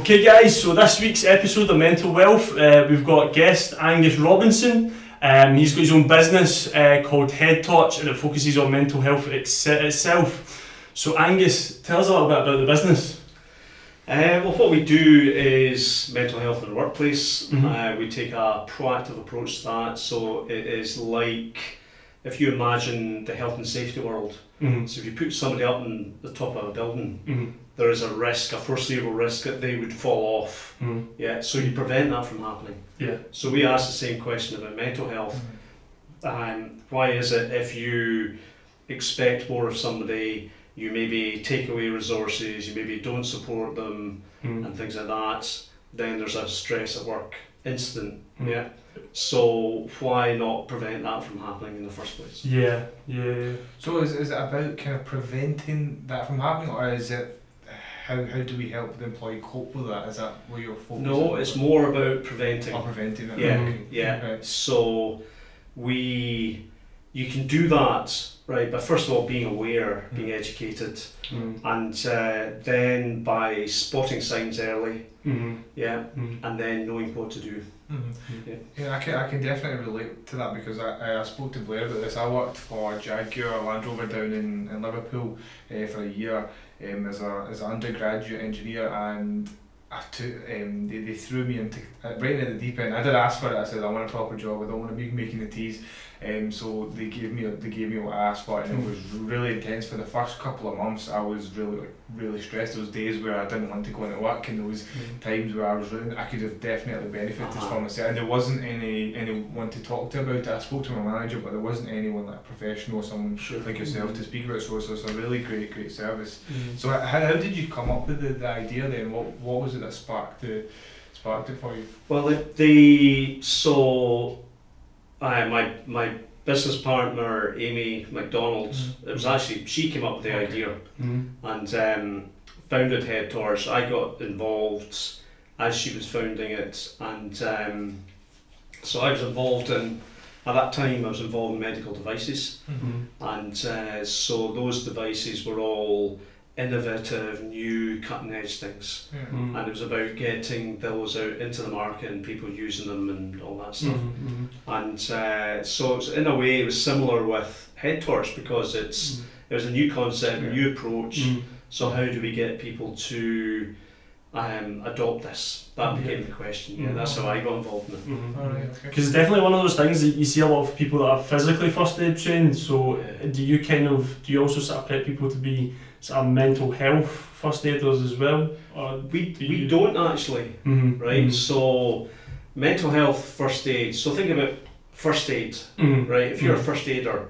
Okay guys, so this week's episode of Mental Wealth, we've got guest Angus Robinson. He's got his own business called Headtorch, and it focuses on mental health itself. So Angus, tell us a little bit about the business. Well, what we do is mental health in the workplace. Mm-hmm. We take a proactive approach to that. So it is like if you imagine the health and safety world. Mm-hmm. So if you put somebody up on the top of a building, Mm-hmm. there is a foreseeable risk that they would fall off. Mm-hmm. Yeah, so you prevent that from happening. Yeah. So we ask the same question about mental health. Why is it if you expect more of somebody, you maybe take away resources, you maybe don't support them, Mm-hmm. and things like that, then there's a stress at work incident. Mm-hmm. Yeah. So why not prevent that from happening in the first place? Yeah. So is it about kind of preventing that from happening, or is it how do we help the employee cope with that? Is that where you're focusing? No, it's more about preventing. Or preventing it. Yeah, Okay. yeah. Right. So you can do that, right, but first of all being aware, being educated, Mm-hmm. and then by spotting signs early, Mm-hmm. yeah, Mm-hmm. and then knowing what to do. Mm-hmm. Yeah. Yeah, I can definitely relate to that because I spoke to Blair about this. I worked for Jaguar Land Rover down in Liverpool for a year as an undergraduate engineer, and they threw me into right into the deep end. I did ask for it. I said I want a proper job. I don't want to be making the teas. So they gave me what I asked for, and it was really intense for the first couple of months. I was really stressed. Those days where I didn't want to go into work, and those times where I could have definitely benefited from it. And there wasn't anyone to talk to about it. I spoke to my manager, but there wasn't anyone like a professional, someone like yourself to speak about. So it's a really great service. Mm-hmm. So how did you come up with the idea then? What was it that sparked it for you? Well, my business partner Amy McDonald, it was actually she came up with the idea and founded Headtorch. I got involved as she was founding it, and so I was involved in. At that time, I was involved in medical devices, and so those devices were all innovative, new, cutting-edge things, and it was about getting those out into the market and people using them and all that stuff. And so in a way, it was similar with Headtorch because it was a new concept, a new approach. So how do we get people to adopt this? That became the question. Yeah, that's how I got involved in it. Because it's definitely one of those things that you see a lot of people that are physically first aid trained. So do you also sort of prep people to be sort of mental health first aiders as well? Or We don't actually, right? So mental health first aid. So think about first aid, right? If you're a first aider,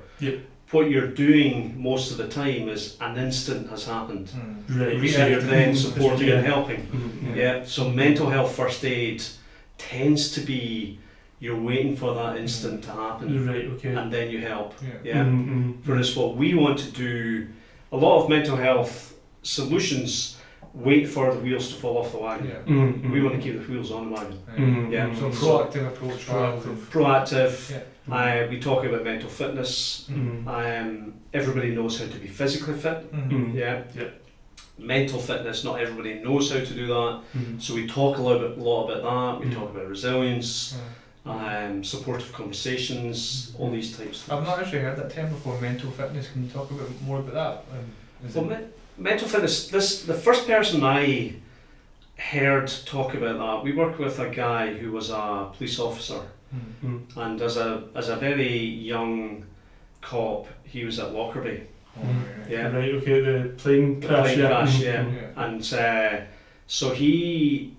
what you're doing most of the time is an incident has happened. Right. So you're then supporting and helping. Yeah. So mental health first aid tends to be you're waiting for that incident to happen, Right. Okay. and then you help. Yeah. Whereas what we want to do, a lot of mental health solutions wait for the wheels to fall off the wagon. We want to keep the wheels on the wagon. Yeah. So proactive approach. Proactive. Yeah. We talk about mental fitness. Everybody knows how to be physically fit. Yeah. Mental fitness, not everybody knows how to do that. So we talk a lot about that. We talk about resilience, supportive conversations, all these types of things. I've not actually heard that term before, mental fitness. Can you talk a bit more about that? Mental fitness, the first person I heard talk about that, we worked with a guy who was a police officer, and as a very young cop, he was at Lockerbie. Yeah. Right. Okay. The plane crash. And so he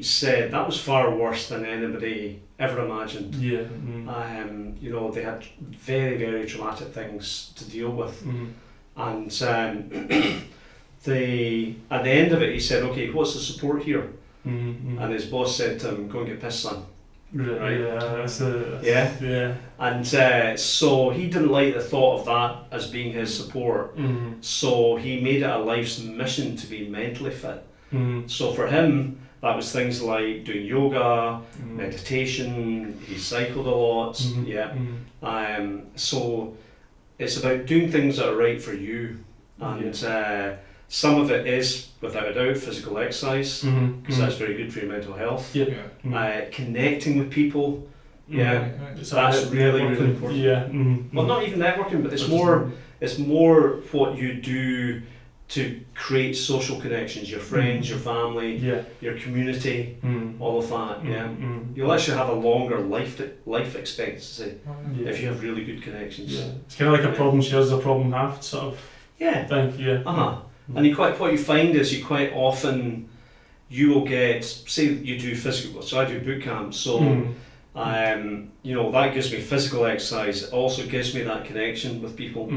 said that was far worse than anybody ever imagined. Yeah. They had very, very traumatic things to deal with. And at the end of it, he said, "Okay, what's the support here?" And his boss said to him, "Go and get pissed, son." Right? Yeah. And so he didn't like the thought of that as being his support. So he made it a life's mission to be mentally fit. So for him, that was things like doing yoga, meditation. He cycled a lot. So it's about doing things that are right for you, and Some of it is, without a doubt, physical exercise, because that's very good for your mental health. Yeah. Connecting with people, So that's really important. Yeah. Well, not even networking, but it's more what you do to create social connections, your friends, your family, your community, all of that. You'll actually have a longer life expectancy if you have really good connections. It's kind of like a problem shares a problem half sort of thing. And what you find is you quite often you will get, say you do physical, so I do boot camps, so that gives me physical exercise. It also gives me that connection with people.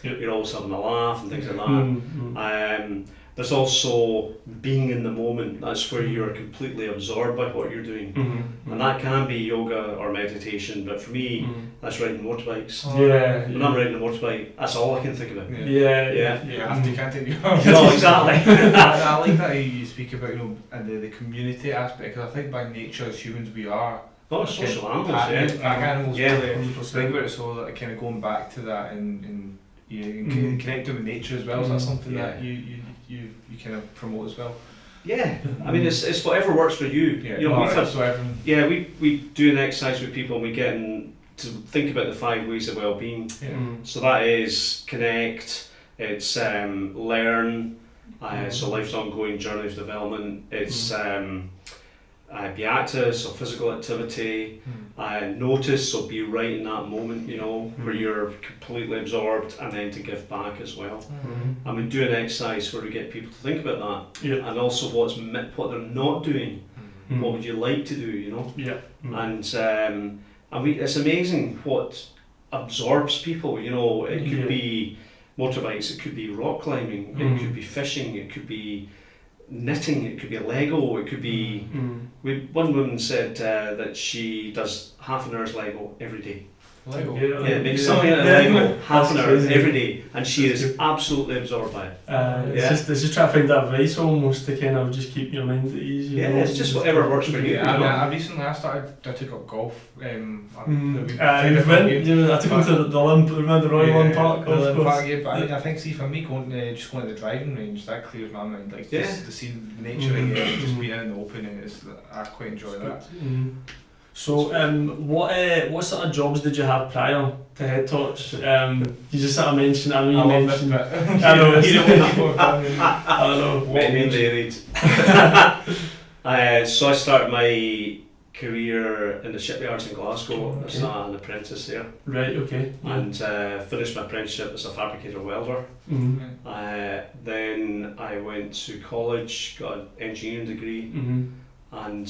You're always having a laugh and things like that. There's also being in the moment. That's where you're completely absorbed by what you're doing, and that can be yoga or meditation. But for me, that's riding motorbikes. When I'm riding a motorbike, that's all I can think about. After you can't take you. No, exactly. I like that you speak about and the community aspect, because I think by nature as humans we are. Social animals, animals, really. 100%. Think about it, so that kind of going back to that and connecting with nature as well. So that's something that you kind of promote as well. I mean it's whatever works for you. We do an exercise with people and we get to think about the 5 ways of well-being. So that is connect, it's learn, so life's ongoing journey of development. It's be active, so physical activity, notice, so be right in that moment, where you're completely absorbed, and then to give back as well. And we do an exercise where we get people to think about that, and also what they're not doing. What would you like to do, And it's amazing what absorbs people, it could be motorbikes, it could be rock climbing, it could be fishing, it could be knitting, it could be Lego, it could be one woman said that she does half an hour's Lego every day. Makes something out of Lego half an hour every day, and she is absolutely absorbed by it. It's just trying to find that advice almost to kind of just keep your mind at ease. It's just whatever works for you. I recently I took up golf. I took him to the Limp, remember the Royal Limp Park? But I think, see, for me going to the driving range, that clears my mind. Like just to see nature again, just being in the open, and I quite enjoy that. So, what sort of jobs did you have prior to Headtorch? You just sort of mentioned. I know you mentioned. I know. I don't know. Varied. So I started my career in the shipyards in Glasgow. I was an apprentice there. Right. Okay. And finished my apprenticeship as a fabricator welder. Then I went to college, got an engineering degree. And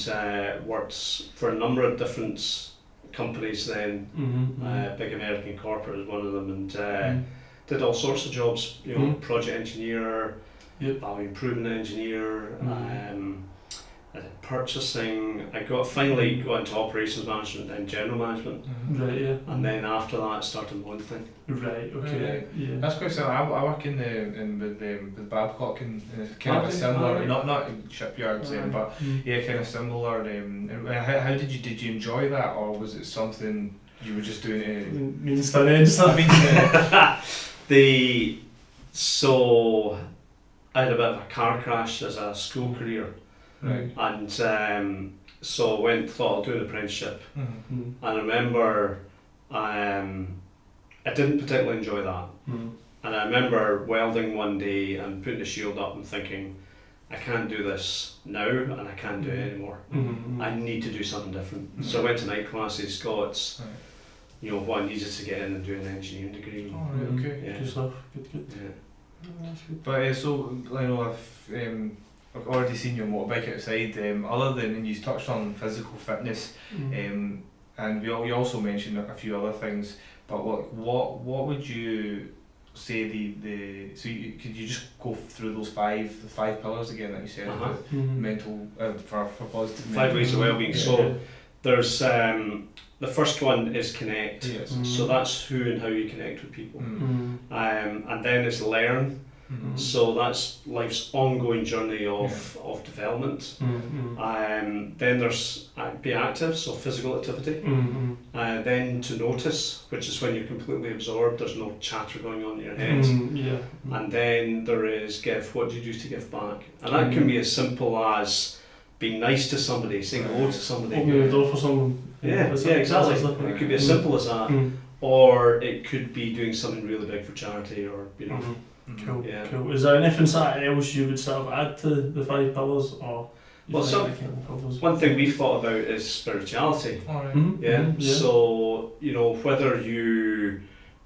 worked for a number of different companies then, big American corporate was one of them, and did all sorts of jobs, project engineer, value improvement engineer, I did purchasing. I finally got into operations management and general management, and then after that I started my own thing. Right. Okay. That's quite similar. I work with Babcock and kind of a similar, not shipyards, but kind of similar. How did you enjoy that, or was it something you were just doing? So I had a bit of a car crash as a school career. Right. And so I thought I'll do an apprenticeship. And I remember I didn't particularly enjoy that. And I remember welding one day and putting the shield up and thinking, I can't do this now and I can't do it anymore. I need to do something different. So I went to night classes, got what I needed to get in and do an engineering degree. Good stuff. Good. But so I've already seen your motorbike outside. Other than, and you touched on physical fitness, and you also mentioned a few other things. But what would you say could you just go through the five pillars again that you said about mental for positive 5 ways of well-being. So there's the first one is connect. So that's who and how you connect with people. And then it's learn. So that's life's ongoing journey of development. Then there's be active, so physical activity. Then to notice, which is when you're completely absorbed, there's no chatter going on in your head. And then there is give. What do you do to give back? And that can be as simple as being nice to somebody, saying hello to somebody. Opening the door for someone. Yeah, exactly. It could be as simple as that. Or it could be doing something really big for charity, or Cool. Is there anything else you would sort of add to the 5 pillars, or? Well, one thing we've thought about is spirituality. So whether you,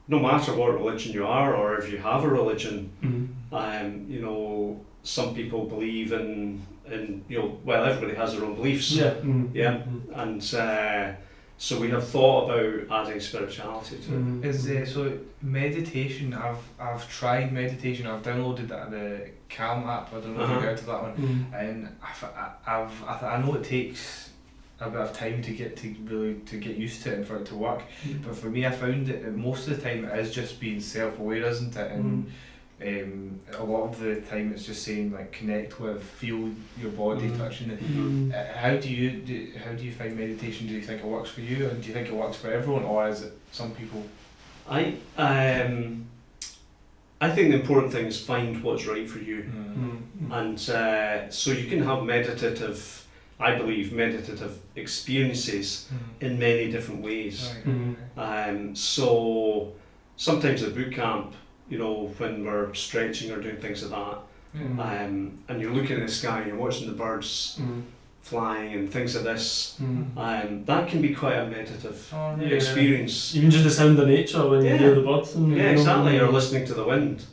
no matter what religion you are, or if you have a religion, some people believe in everybody has their own beliefs. And so we have thought about adding spirituality to it. So meditation, I've tried meditation. I've downloaded the Calm app. I don't know if you've heard of that one. And I know it takes a bit of time to get used to it and for it to work. But for me, I found that most of the time it is just being self-aware, isn't it? And a lot of the time it's just saying like connect with, feel your body touching it. How do you find meditation? Do you think it works for you, and do you think it works for everyone, or is it some people? I think the important thing is find what's right for you. And so you can have meditative experiences in many different ways. So sometimes at boot camp, when we're stretching or doing things like that, and you're looking at the sky and you're watching the birds flying and things like this, that can be quite a meditative experience. Even just the sound of nature when you hear the birds. Exactly, or listening to the wind.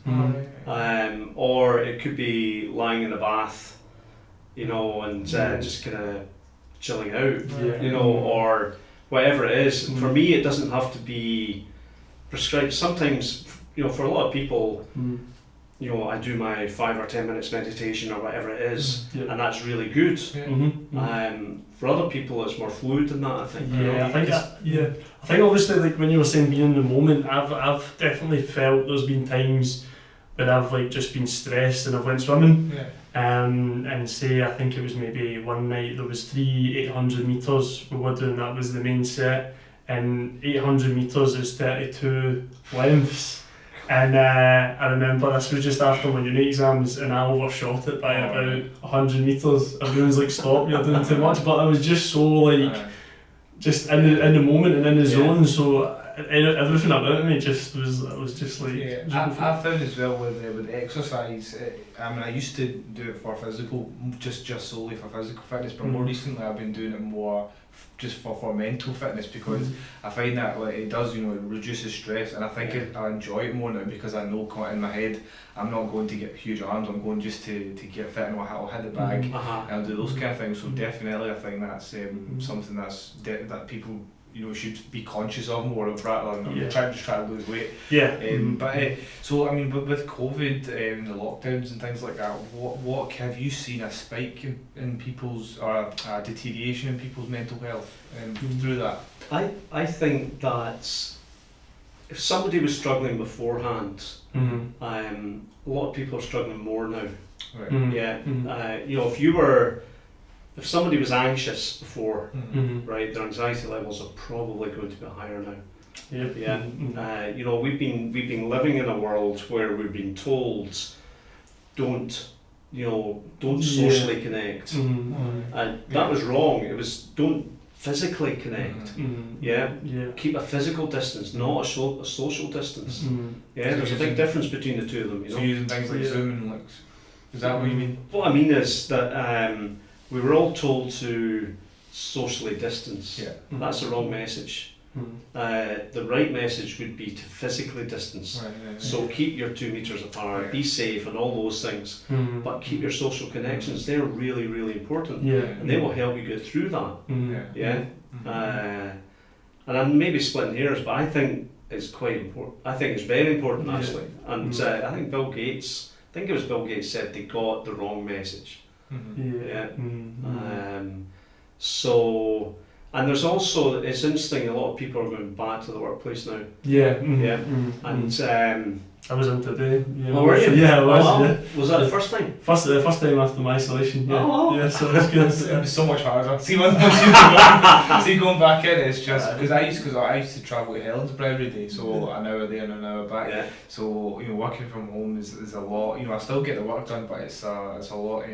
Or it could be lying in a bath, and just kind of chilling out, or whatever it is. For me, it doesn't have to be prescribed. Sometimes, for a lot of people, I do my 5 or 10 minutes meditation or whatever it is, and that's really good. For other people, it's more fluid than that, I think. I think obviously, like when you were saying being in the moment, I've definitely felt there's been times when I've just been stressed and I've went swimming. And say, I think it was maybe one night there was 3 800 metres we were doing, that was the main set, and 800 metres is 32 lengths. And I remember this was just after my uni exams, and I overshot it by about 100 metres. Everyone's like, stop, you're doing too much. But I was just so just in the moment and in the zone. So everything about me was just like. I found as well with exercise. I used to do it for physical, just solely for physical fitness. But more recently, I've been doing it more just for mental fitness, because I find that it does, it reduces stress, and I think I enjoy it more now, because I know in my head I'm not going to get huge arms, I'm going just to get fit, and I'll hit the bag and I'll do those kind of things. So definitely I think that's something that people should be conscious of more, rather than trying to lose weight. But with COVID and the lockdowns and things like that, what have you seen a spike in people's, or a deterioration in people's mental health through that? I think that if somebody was struggling beforehand, a lot of people are struggling more now. If somebody was anxious before, right, their anxiety levels are probably going to be higher now. We've been living in a world where we've been told, don't socially connect, and that was wrong. It was don't physically connect. Keep a physical distance, not a social distance. There's a big difference between the two of them. So using things like Zoom and is that what you mean? What I mean is that we were all told to socially distance. That's the wrong message. The right message would be to physically distance. So keep your 2 metres apart, be safe, and all those things. But keep your social connections. They're really, really important, and they will help you get through that. And I'm maybe splitting hairs, but I think it's quite important. I think it's very important, actually. And I think it was Bill Gates said they got the wrong message. And there's also, it's interesting, a lot of people are going back to the workplace now. And I was in today. Yeah, Oh, were you? Yeah, I was. Oh, wow. Yeah. Was that the first time? First time after my isolation. Yeah. Oh. Yeah, so it's good. It was so much harder. See, once you going back in, it's just because I used to travel to Helensburgh every day, so an hour there and an hour back. Yeah. So working from home is a lot. I still get the work done, but it's a lot.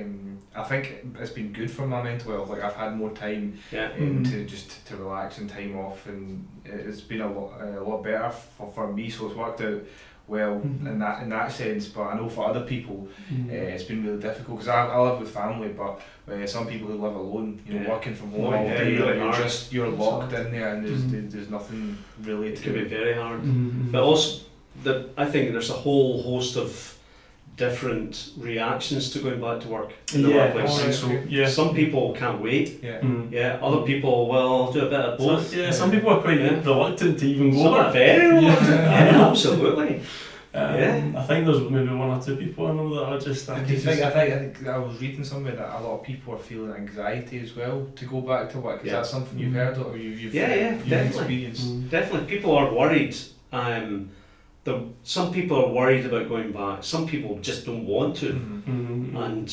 I think it's been good for my mental health. Like I've had more time Yeah. to relax and time off, and it's been a lot better for me. So it's worked out well in that sense, but I know for other people it's been really difficult because I live with family, but some people who live alone, working from home all day, really you're locked in there, and there's nothing really It can be to. very hard. But also, I think there's a whole host of different reactions to going back to work in the workplace. Some people can't wait. Yeah. Other people, well, do a bit of both. Some people are quite reluctant to even go Some back. are very reluctant. Yeah, absolutely. I think there's maybe one or two people I know that are just. I think I was reading somewhere that a lot of people are feeling anxiety as well to go back to work. Is that something you've heard of or you've definitely. experienced? Definitely, people are worried. Some people are worried about going back. Some people just don't want to. And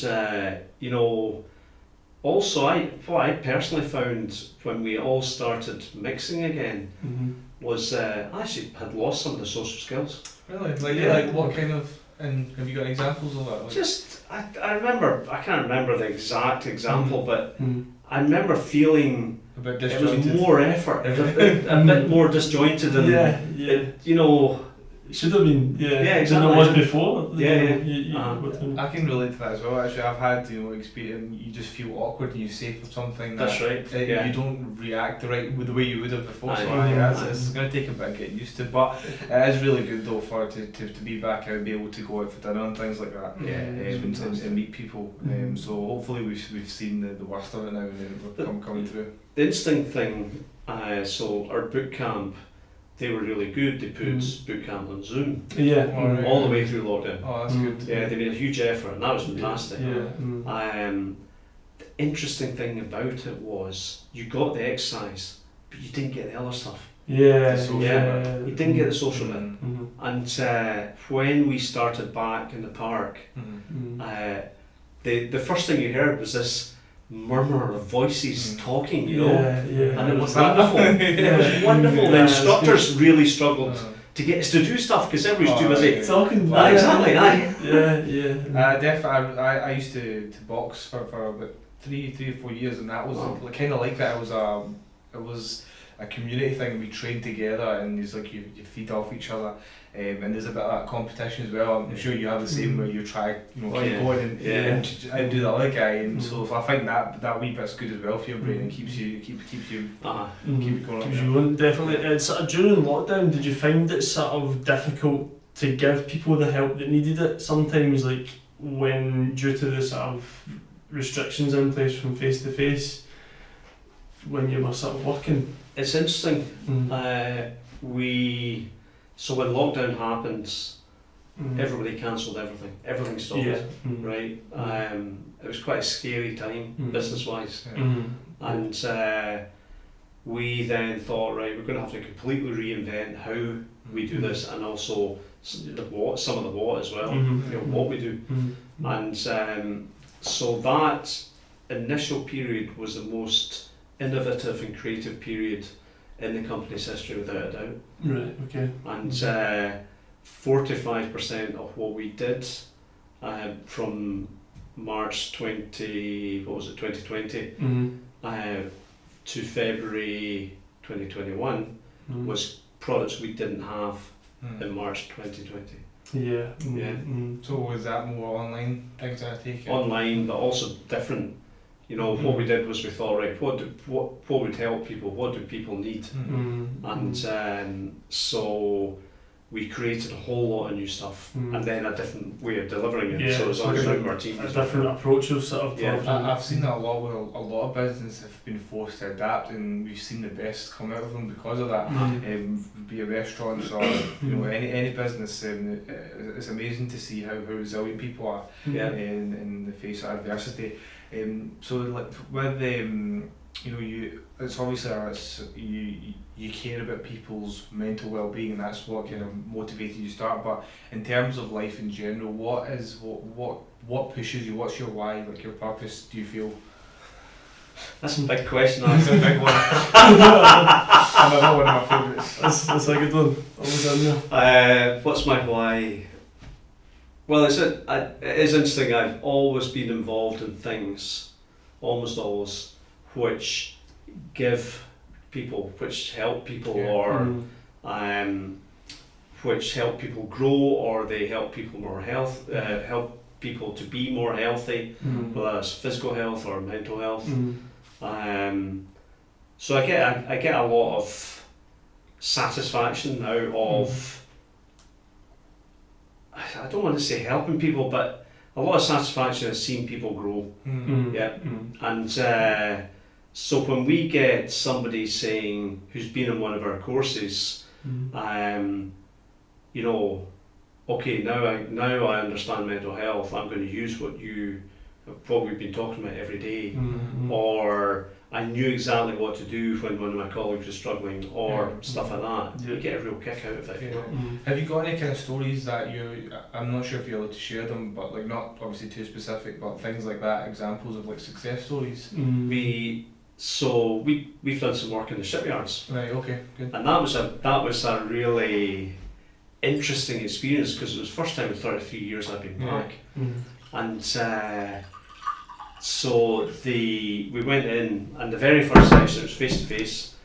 also what I personally found when we all started mixing again was I actually had lost some of the social skills. Really? Like what kind of? And have you got examples of that? Like, Just I remember, I can't remember the exact example, but I remember feeling a bit it was disjointed. more effort. It was a bit more disjointed and It should have been, exactly. than it was before. I can relate to that as well. Actually, I've had experience. You just feel awkward and you say something That's right. you don't react the way you would have before. It's going to take a bit of getting used to. But it is really good though to be back out and be able to go out for dinner and things like that. And meet people. So hopefully we've seen the worst of it now and we're coming through. The interesting thing, so our boot camp, they were really good. They put boot camp on Zoom all the way through lockdown. Oh, that's good. Yeah, they made a huge effort, and that was fantastic. The interesting thing about it was you got the exercise, but you didn't get the other stuff. You didn't get the social bit. And when we started back in the park, the first thing you heard was this murmur of voices talking, and it was wonderful. It was wonderful. The instructors really struggled to get us to do stuff because everybody's too busy talking. Exactly. I used to box for about 3 or 4 years, and that was kind of like that. It was a community thing. We trained together, and it's like you feed off each other. And there's a bit of that competition as well. I'm sure you have the same where you try, keep going and do the other guy. And so I think that wee bit's good as well for your brain and keeps you going. Definitely. And sort of during lockdown, did you find it sort of difficult to give people the help that needed it? Sometimes, like when due to the sort of restrictions in place from face to face, when you were sort of working. It's interesting. So when lockdown happened, everybody cancelled everything. Everything stopped. Right. It was quite a scary time business wise, and we then thought, right, we're going to have to completely reinvent how we do this, and also some of the what as well. What we do, and so that initial period was the most innovative and creative period in the company's history without a doubt. Right, okay. And 45% of what we did from March 2020 to February 2021 was products we didn't have in March 2020. So was that more online things I take it? Online, but also different. What we did was we thought, right, what would help people? What do people need? And so we created a whole lot of new stuff, and then a different way of delivering it. So it was on our team. A different approach of sort of. I've seen that a lot where a lot of businesses have been forced to adapt, and we've seen the best come out of them because of that. Be it restaurants or any business, it's amazing to see how resilient people are in the face of adversity. So like with it's obviously you care about people's mental well-being, and that's what kind of motivated you to start. But in terms of life in general, what pushes you? What's your why? Like your purpose? Do you feel? That's a big question. That's a big one. Another one of my favourites. That's a good one. Always in there. What's my why? Well, it is interesting. I've always been involved in things, almost always, which give people, which help people, or which help people grow, or they help people help people to be more healthy, whether it's physical health or mental health. So I get a lot of satisfaction out of, I don't want to say helping people, but a lot of satisfaction is seeing people grow. And so when we get somebody saying, who's been in one of our courses, okay, now I understand mental health, I'm going to use what we've been talking about every day, or I knew exactly what to do when one of my colleagues was struggling, or stuff like that. You get a real kick out of it. Have you got any kind of stories that I'm not sure if you're allowed to share them, but like not obviously too specific, but things like that, examples of like success stories? We've done some work in the shipyards. Right, okay, good. And that was a really interesting experience, because it was the first time in 33 years I've been back. And so we went in, and the very first session, it was face to face,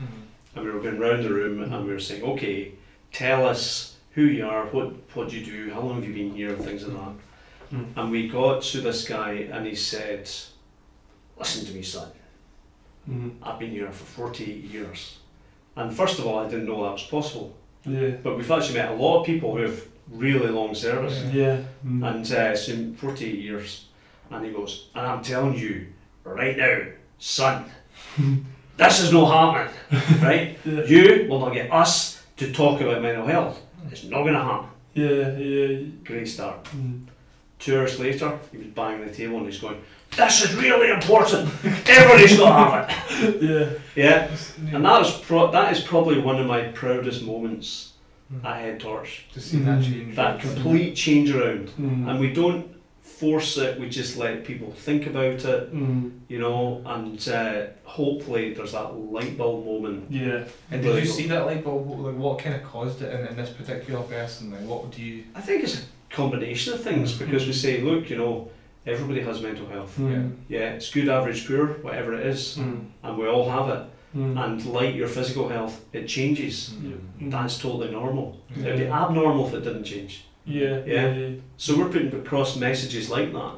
and we were going round the room, and we were saying, okay, tell us who you are, what do you do, how long have you been here, and things like that. And we got to this guy, and he said, listen to me, son, I've been here for 48 years. And first of all, I didn't know that was possible. But we've actually met a lot of people who have really long service. And so 48 years. And he goes, and I'm telling you right now, son, this is not happening, right? You will not get us to talk about mental health. It's not going to happen. Great start. 2 hours later, he was banging the table and he's going, this is really important. Everybody's got to have it. And that is probably one of my proudest moments at Headtorch. To see that change. That complete change around. And we don't force it, we just let people think about it, and hopefully there's that light bulb moment. And did you see that light bulb? Like, what kind of caused it in this particular person? Like, what do you? I think it's a combination of things, because we say, look, everybody has mental health. It's good, average, poor, whatever it is, and we all have it. And like your physical health, it changes. That's totally normal. It'd be abnormal if it didn't change. So we're putting across messages like that,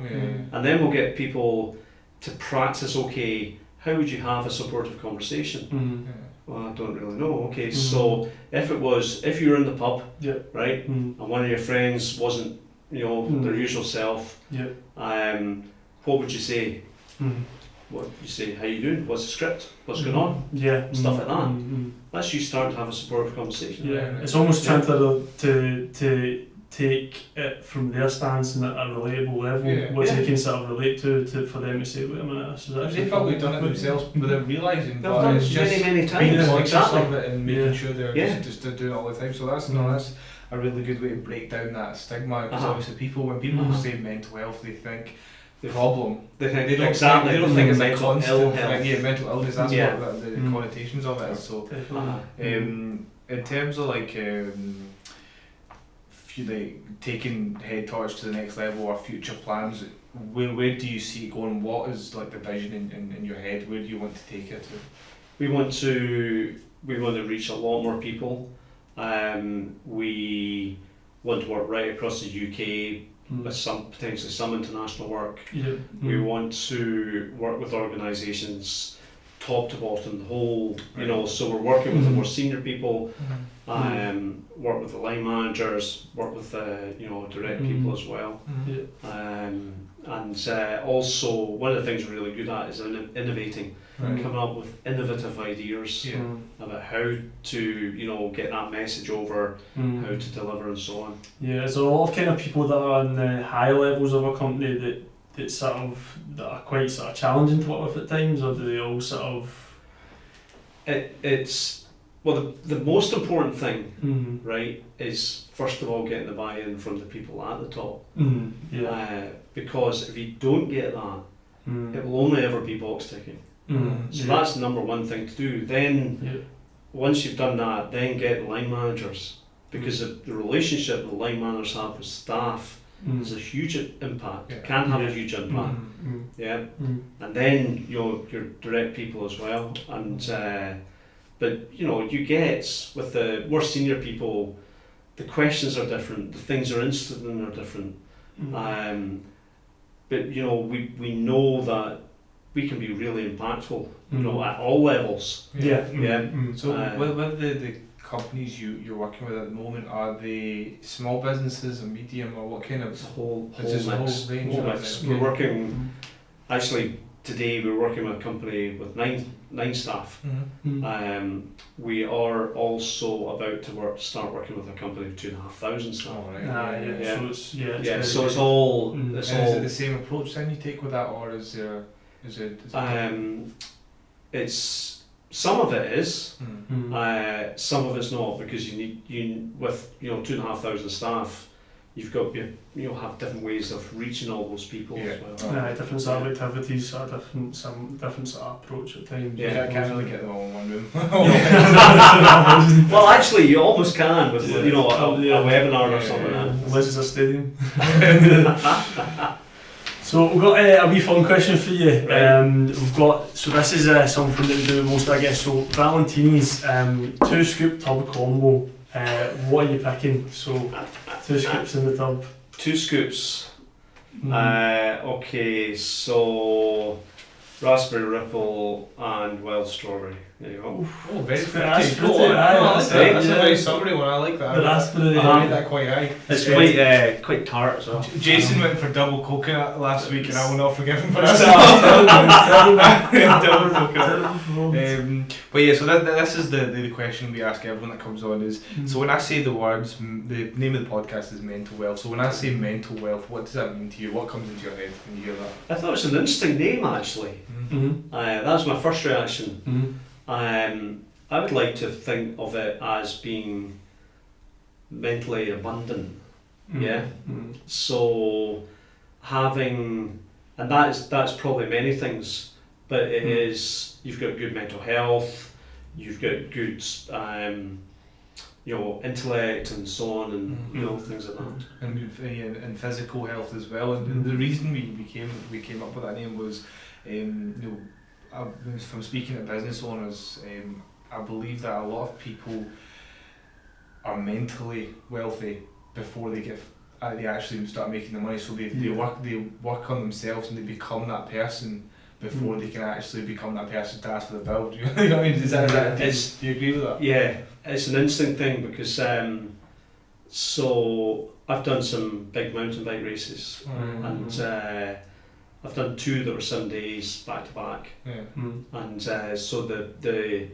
and then we'll get people to practice. Okay, how would you have a supportive conversation? Well, I don't really know. Okay, so if you were in the pub, right, and one of your friends wasn't, their usual self, what would you say? What you say? How you doing? What's the script? What's going on? Stuff like that. That's you start to have a supportive conversation. It's almost trying to take it from their stance and at a relatable level, which they can sort of relate to for them to say, wait a minute, this is actually... They've probably done it themselves without realising, but it's just many times. Being conscious of it and making sure they're just doing it all the time. So that's a really good way to break down that stigma, because obviously when people say mental health, they think the problem. They don't think it's a constant thing. Mental illness, that's what the connotations of it is. So in terms of taking Headtorch to the next level or future plans, where do you see it going? What is like the vision in your head? Where do you want to take it to? We want to reach a lot more people. We want to work right across the UK with potentially some international work. We want to work with organisations top to bottom, the whole, so we're working with the more senior people, work with the line managers, work with direct people as well. And also one of the things we're really good at is innovating, coming up with innovative ideas about how to get that message over, how to deliver and so on. There's a lot of kind of people that are on the higher levels of a company that are quite sort of challenging to work with at times, or do they all sort of it's well, the most important thing, Mm-hmm. right, is first of all getting the buy-in from the people at the top. Mm-hmm. Yeah. Because if you don't get that, Mm-hmm. it will only ever be box ticking. Mm-hmm. So that's the number one thing to do. Then, once you've done that, then get line managers, because the relationship the line managers have with staff is a huge impact. Yeah. Can have a huge impact. Mm-hmm. Yeah, Mm-hmm. and then your direct people as well. And but you get with the more senior people, the questions are different, the things they're interested in are different. Mm-hmm. But we know that we can be really impactful, Mm-hmm. at all levels. Yeah. Yeah. Mm-hmm. So with the companies you're working with at the moment, are they small businesses or medium, or what kind of? It's a whole It's just a mix. whole range Whole of mix. it, We're okay. working actually today. We're working with a company with nine staff. Mm-hmm. We are also about to start working with a company of 2,500 staff. Oh, right. Yeah. Yeah. So it's So it's all. Mm. It's And is all. it the same approach then you take with that, or is it? It's some of it is. Mm. Some of it's not, because you with 2,500 staff, you've got you'll have different ways of reaching all those people as well. Different sort of activities, sort of different sort of approach at times. Yeah. I can't really get them all in one room. Well, actually, you almost can with Yeah. a webinar or Yeah, something. yeah. Unless it's a stadium. So we've got a wee fun question for you. Right. We've got, so this is something that we do most, I guess. So Valentini's 2 scoop tub combo. What are you picking? So 2 scoops in the tub. 2 scoops. Mm. Okay, so raspberry ripple and wild strawberry. There you go. Oh, very That's pretty. pretty, Cool. aye, I like that. That's a yeah. very summary one. I like that. The raspberry. I rate that quite high. It's quite tart as well. Jason went for double coconut last week, and I will not forgive him for That's that. Double coconut. Terrible. But yeah, so this is the question we ask everyone that comes on is, so when I say the words, the name of the podcast is mental wealth, so when I say mental wealth, what does that mean to you? What comes into your head when you hear that? I thought it was an interesting name, actually. Mm-hmm. That was my first reaction. Mm-hmm. I would like to think of it as being mentally abundant. Yeah. Mm-hmm. So having, and that's probably many things, but it is, you've got good mental health, you've got good intellect and so on, and things like that. And physical health as well. And the reason we came up with that name was, from speaking to business owners, I believe that a lot of people are mentally wealthy before they actually start making the money. So they work on themselves and they become that person before they can actually become that person to ask for the bill. Do you know what I mean? Do you agree with that? Yeah, it's an interesting thing because so I've done some big mountain bike races, and I've done 2 that were 7 days back to back. Yeah. And so the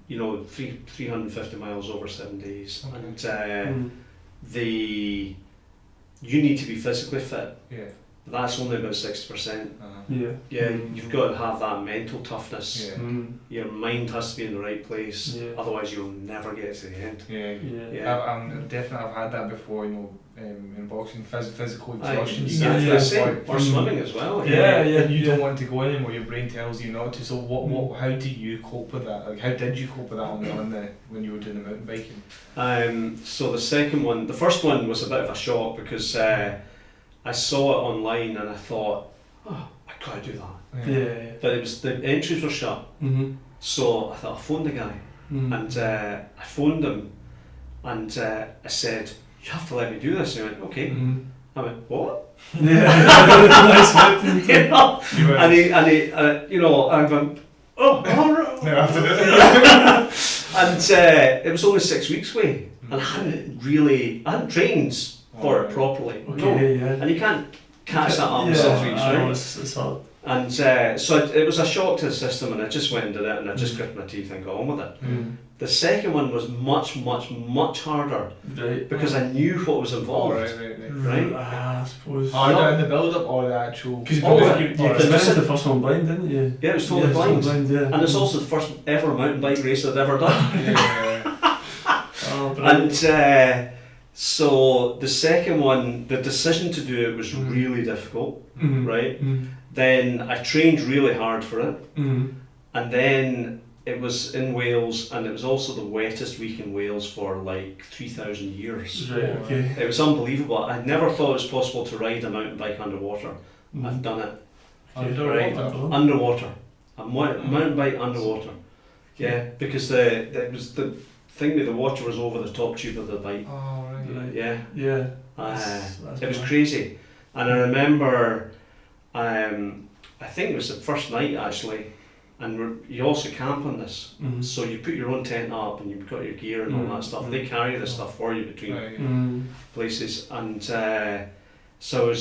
350 miles over 7 days, and you need to be physically fit. Yeah. But that's only about 60%. Yeah. Yeah, you've got to have that mental toughness. Yeah. Mm. Your mind has to be in the right place. Yeah. Otherwise, you'll never get to the end. Yeah. I'm definitely, I've had that before. In boxing, physical exhaustion. Exactly the same. Or swimming as well. And you don't want to go anymore. Your brain tells you not to. So how do you cope with that? Like, how did you cope with that when you were doing the mountain biking? So the first one was a bit of a shock because I saw it online and I thought, oh, I gotta do that. Yeah. But the entries were shut. Mm-hmm. So I thought I'll phone the guy, and I phoned him, and I said, you have to let me do this. And he went, okay. Mm-hmm. I went, what? Yeah. And he I went, oh, all right. No, after this. And it was only 6 weeks away, and I hadn't trained for it properly. Okay, yeah. And you can't catch that up in Yeah, 6 weeks, I know, right? it's hard. And so it was a shock to the system, and I just went and did it, and I just gritted my teeth and got on with it. The second one was much, much, much harder, Right. because I knew what was involved. Right? I suppose. Harder in the build-up or the actual... Because you Alright. finished the first one blind, didn't you? Yeah, it was totally blind. Yeah. And it's also the first ever mountain bike race I'd ever done. Yeah. Oh, brilliant. And so the second one, the decision to do it was really difficult, right? Then I trained really hard for it, and then it was in Wales, and it was also the wettest week in Wales for like 3,000 years. Right, okay. It was unbelievable. I never thought it was possible to ride a mountain bike underwater. I've done it. Right. Underwater. A mountain bike underwater. Yeah, because it was the thing with the water was over the top tube of the bike. Oh, right. Yeah. Yeah. It was crazy. And I remember, I think it was the first night actually, and you also camp on this. So you put your own tent up and you've got your gear and all that stuff. They carry the stuff for you between places. And so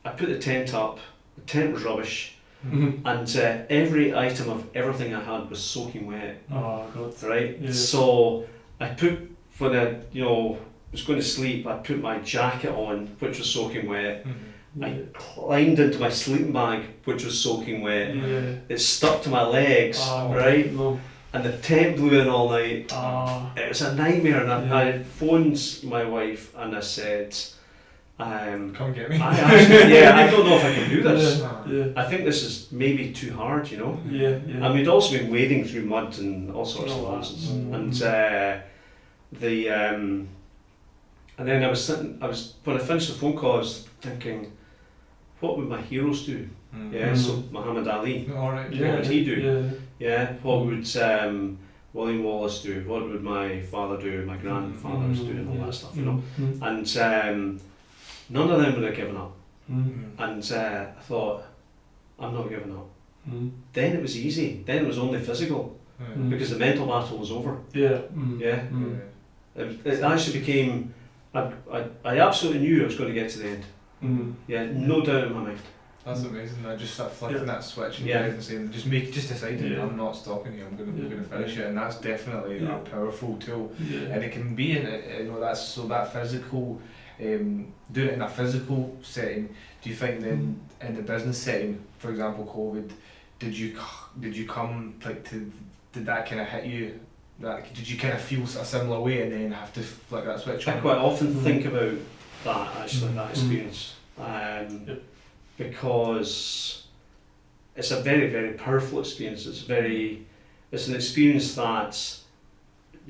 I put the tent up, the tent was rubbish, and every item of everything I had was soaking wet. Oh, God. Right? Yeah. So I put, when I was going to sleep, I put my jacket on, which was soaking wet. I climbed into my sleeping bag, which was soaking wet. It stuck to my legs, right? No. And the tent blew in all night. It was a nightmare, and I phoned my wife and I said, come get me. I don't know if I can do this. Yeah. I think this is maybe too hard, you know? Yeah. And we'd also been wading through mud and all sorts of nonsense. And then when I finished the phone call, I was thinking, what would my heroes do? So Muhammad Ali, what would he do? What would William Wallace do? What would my father do? My grandfathers do, and all that stuff, you know? And none of them would have given up. And I thought, I'm not giving up. Then it was easy. Then it was only physical, because the mental battle was over. It actually became. I absolutely knew I was going to get to the end. No doubt in my mind. That's amazing. I just start flicking that switch in your head and saying, just deciding I'm not stopping here. I'm going to finish it, and that's definitely a powerful tool. And it can be in that physical, doing it in a physical setting. Do you think then in the business setting, for example, COVID, did you come did that kind of hit you? Did you kind of feel a similar way and then have to flick that switch on? I quite often think about that, actually, that experience. Because it's a very, very powerful experience. It's an experience that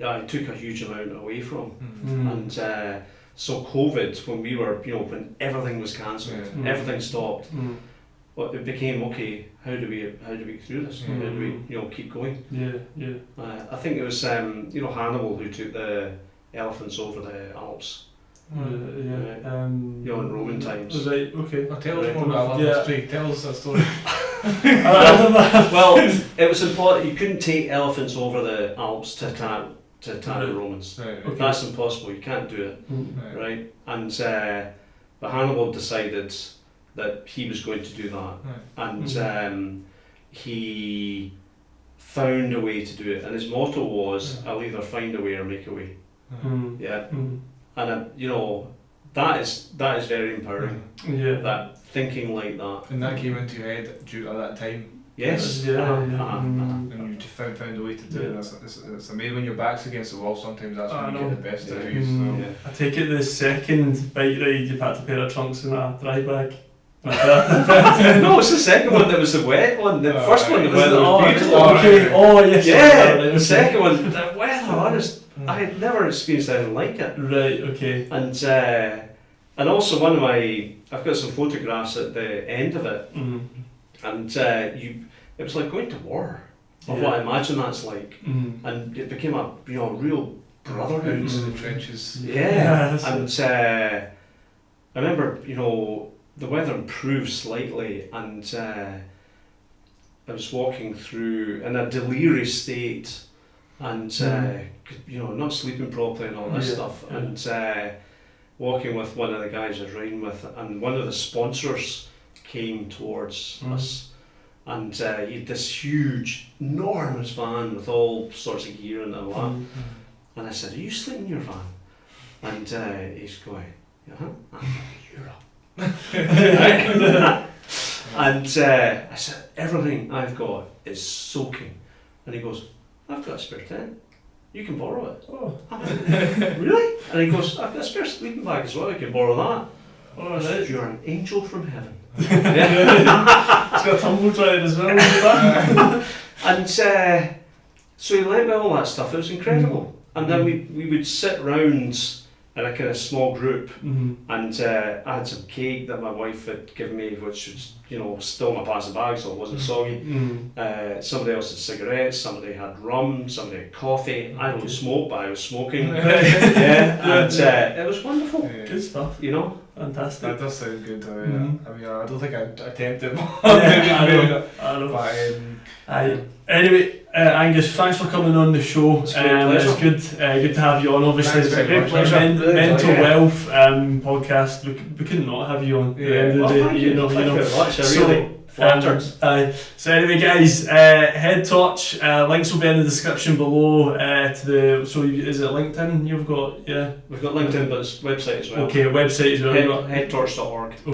I took a huge amount away from. And so COVID, when we were, when everything was cancelled, everything stopped, well, it became, okay, how do we get through this? How do we, keep going? I think it was, Hannibal who took the elephants over the Alps. In Roman times. Right, okay. Tell us more about that history. Tell us that story. Well, it was important. You couldn't take elephants over the Alps to attack the Romans. That's impossible. You can't do it. Right? And but Hannibal decided that he was going to do that, and he found a way to do it. And his motto was, "I'll either find a way or make a way." And that is very empowering. That thinking like that. And that came into your head due to that time. Yes. And you just found a way to do it. It's amazing when your back's against the wall. Sometimes that's when you get the best out of you. I take it the second bike ride you packed a pair of trunks and a dry bag. No, it's the second one that was the wet one. The first one, the weather was beautiful. The second one, the weather, honest. I had never experienced anything like it. Right, okay. And also I've got some photographs at the end of it, and it was like going to war, of what I imagine that's like, and it became a real brotherhood in the trenches. And I remember the weather improved slightly, and I was walking through in a delirious state, and not sleeping properly and all this stuff, and walking with one of the guys I was riding with, and one of the sponsors came towards us, and he had this huge, enormous van with all sorts of gear in it and all that. And I said, "Are you sleeping in your van?" And he's going, "Uh-huh, I'm in Europe." And I said, "Everything I've got is soaking." And he goes, "I've got a spare tent. You can borrow it." Oh. I went, "Really?" And he goes, "I've got a spare sleeping bag as well. You can borrow that." Oh, I said, right. "You're an angel from heaven." It's got a tumble dryer as well. And so he lent me all that stuff. It was incredible. And then we would sit round in a kind of small group, and I had some cake that my wife had given me, which was, still in my plastic bag, so it wasn't soggy. Somebody else had cigarettes, somebody had rum, somebody had coffee. I don't smoke, but I was smoking. And it was wonderful. Good stuff. Fantastic. That does sound good. I mean, I don't think I'd attempt it. I know. Anyway, Angus, thanks for coming on the show. It's good to have you on. Obviously, Thanks it's a very great much. mental wealth podcast. We couldn't not have you on. At the end of the day, thank you very much. I really flattered. So anyway, guys, Headtorch. Links will be in the description below. Is it LinkedIn? You've got We've got LinkedIn, but it's website as well. Okay, website as well. Headtorch.org.